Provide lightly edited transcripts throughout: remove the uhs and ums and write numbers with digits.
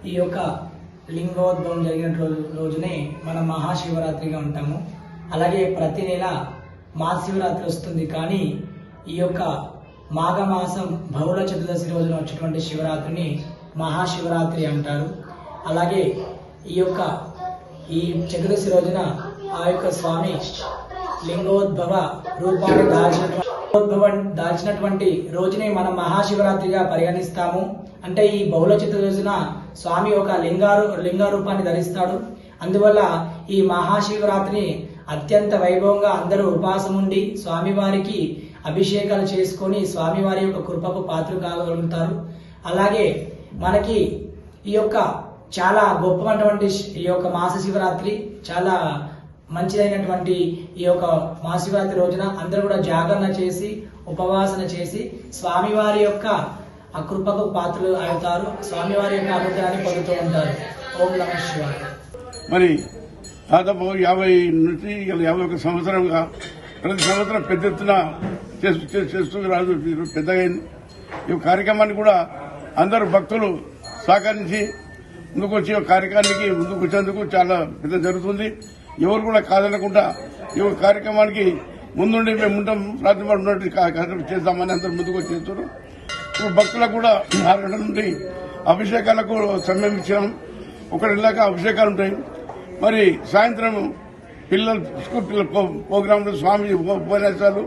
ఈ యొక్క లింగోద్భవం జరిగిన రోజునే మనం మహాశివరాత్రిగా ఉంటాము. అలాగే ప్రతి నెల మహాశివరాత్రి వస్తుంది. కానీ ఈ యొక్క మాఘమాసం బహుళ చతుర్దశి రోజున వచ్చేటువంటి శివరాత్రిని మహాశివరాత్రి అంటారు. అలాగే ఈ చతుర్దశి రోజున ఆ యొక్క స్వామి లింగోద్భవ రూపాన్ని దాల్చినటువంటి రోజునే మనం మహాశివరాత్రిగా పరిగణిస్తాము. అంటే ఈ బహుళ చతుర్దశిన స్వామి ఒక లింగ రూపాన్ని ధరిస్తాడు. అందువల్ల ఈ మహాశివరాత్రిని అత్యంత వైభవంగా అందరూ ఉపాసం ఉండి స్వామివారికి అభిషేకాలు చేసుకొని స్వామివారి యొక్క కృపకు పాత్రలు కాగలుగుతారు. అలాగే మనకి ఈ యొక్క చాలా గొప్పమైనటువంటి ఈ యొక్క మాస శివరాత్రి చాలా మంచిదైనటువంటి ఈ యొక్క మహాశివరాత్రి రోజున అందరూ కూడా జాగరణ చేసి ఉపవాసన చేసి స్వామివారి యొక్క ఆ కృపకు పాత్రలు అవుతారు. స్వామివారి యొక్క అనుగ్రహాన్ని పొందుతూ ఉంటారు. ఓం నమః శివాయ. మరి దాదాపు 50 నుంచి 51 సంవత్సరంగా ప్రతి సంవత్సరం పెద్ద ఎత్తున చేస్తూ రాజు పెద్దగా ఈ కార్యక్రమాన్ని కూడా అందరూ భక్తులు సహకరించి ముందుకు వచ్చి కార్యక్రమానికి ముందుకు వచ్చేందుకు చాలా పెద్ద జరుగుతుంది. ఎవరు కూడా కాదనకుండా ఈ కార్యక్రమానికి ముందుండి మేము ఉంటాం రాత్రిపాటు ఉన్నట్టు కార్యక్రమం చేద్దామని అందరూ ముందుకు వచ్చేస్తారు. ఇప్పుడు భక్తులకు కూడా 6 గంటల నుండి అభిషేకాలకు సమయం ఇచ్చినాం. 1 గంటలకు అభిషేకాలు ఉంటాయి. మరి సాయంత్రం స్కూల్ పిల్లల ప్రోగ్రాంలు స్వామి ఉపన్యాసాలు,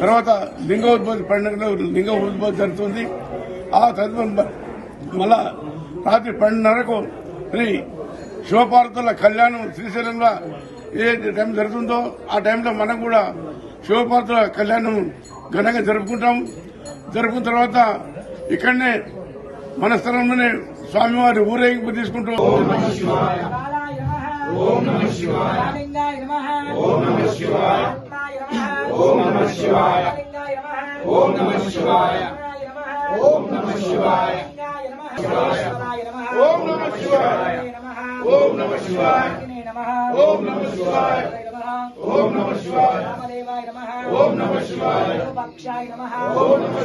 తర్వాత లింగోద్భవ పండుగలో లింగోద్భవం జరుగుతుంది. ఆ తదుపరి మళ్ళా రాత్రి 12:30కు శ్రీ శివపార్వతుల కళ్యాణం శ్రీశైలంలో ఏ టైం జరుగుతుందో ఆ టైంలో మనం కూడా శివపార్వతుల కళ్యాణం ఘనంగా జరుపుకున్న తర్వాత ఇక్కడనే మన స్థలంలోనే స్వామివారి ఊరేగింపు తీసుకుంటూ ఓం నమః శివాయ. ఓం నమః శివాయ. ఓం నమః శివాయ. ఓం నమః శివాయ. ఓం నమః శివాయ. ఓం నమః శివాయ. ఓం నమః శివాయ. ఓం నమః శివాయ. ఓం నమః శివాయ. ఓం నమః శివాయ. ఓం నమః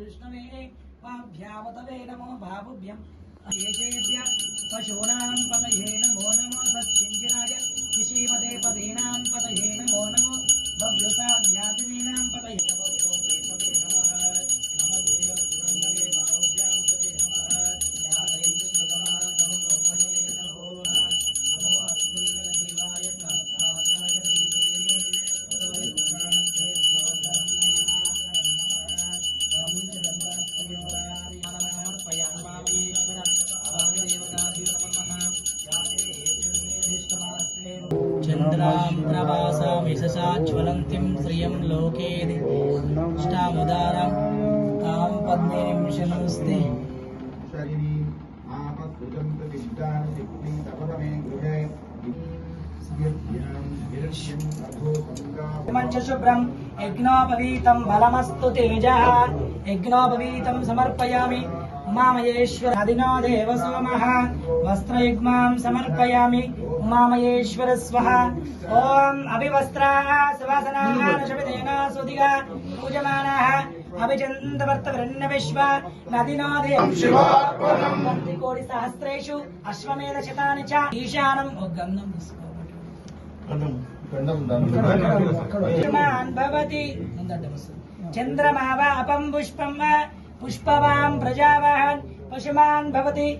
దృష్ణమే నమో బాబుభ్యం పశూనాం పతయే నమో నమో సత్యంజనాయ విషీమదే పదీనాం పతయే నమో నమో బభ్యుసాధ్యాతినీనాం పతయే నమో చంద్రాం ప్రభాసామిషసాజ్వలంతిం శ్రియం లోకేదిష్టాముదారం తాం పద్మినిం శనస్తే. శుభ్రం యజ్ఞోపవీతం బలమస్తు తేజః యజ్ఞోపవీతం సమర్పయామి. ఉమామయేశ్వర అదినో దేవ సోమః వస్త్రయుగ్మాం సమర్పయామి. ఉమామయేశ్వర స్వః. ఓం అభివస్త్రాః సువాసనాః నశవితేన సుదిగా పూజమానాః అభిచందవర్తవరణ్య విశ్వ నదినో దేవం శివార్పణం. కోటి సహస్రేషు అశ్వమేధ శతాని చ ఈశానం. గంధం భవతి చంద్రమావాపం పుష్పం పుష్పవాం ప్రజావాహన్ పశుమాన్ భవతి.